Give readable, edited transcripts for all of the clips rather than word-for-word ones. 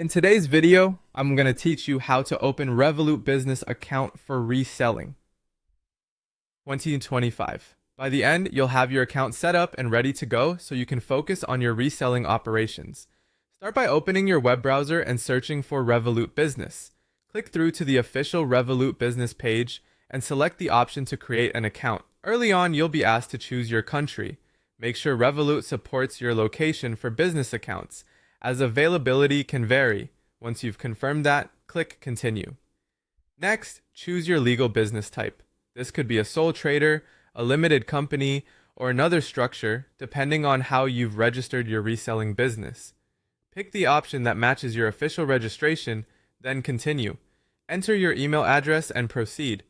In today's video, I'm going to teach you how to open Revolut Business Account for reselling. 2025. By the end, you'll have your account set up and ready to go so you can focus on your reselling operations. Start by opening your web browser and searching for Revolut Business. Click through to the official Revolut Business page and select the option to create an account. Early on, you'll be asked to choose your country. Make sure Revolut supports your location for business accounts, as availability can vary. Once you've confirmed that, click Continue. Next, choose your legal business type. This could be a sole trader, a limited company, or another structure, depending on how you've registered your reselling business. Pick the option that matches your official registration, then continue. Enter your email address and proceed.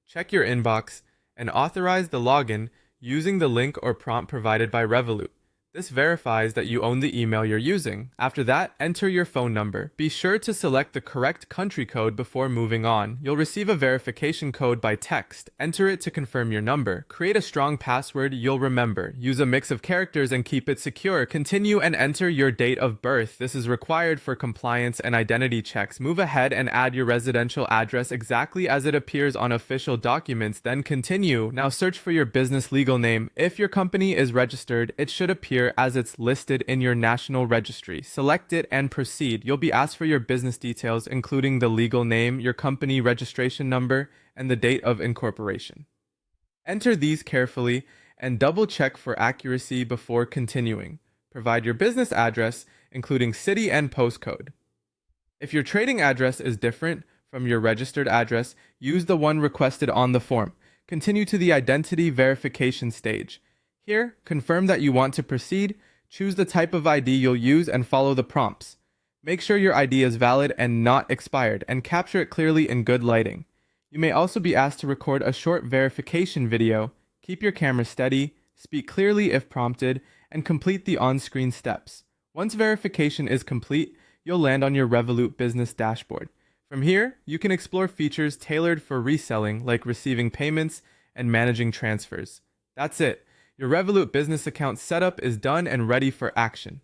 Check your inbox and authorize the login using the link or prompt provided by Revolut. This verifies that you own the email you're using. After that, enter your phone number. Be sure to select the correct country code before moving on. You'll receive a verification code by text. Enter it to confirm your number. Create a strong password you'll remember. Use a mix of characters and keep it secure. Continue and enter your date of birth. This is required for compliance and identity checks. Move ahead and add your residential address exactly as it appears on official documents. Then continue. Now search for your business legal name. If your company is registered, it should appear as it's listed in your national registry. Select it and proceed. You'll be asked for your business details, including the legal name, your company registration number, and the date of incorporation. Enter these carefully and double check for accuracy before continuing. Provide your business address, including city and postcode. If your trading address is different from your registered address, use the one requested on the form. Continue to the identity verification stage. Here, confirm that you want to proceed, choose the type of ID you'll use, and follow the prompts. Make sure your ID is valid and not expired, and capture it clearly in good lighting. You may also be asked to record a short verification video. Keep your camera steady, speak clearly if prompted, and complete the on-screen steps. Once verification is complete, you'll land on your Revolut Business dashboard. From here, you can explore features tailored for reselling, like receiving payments and managing transfers. That's it. Your Revolut Business Account setup is done and ready for action.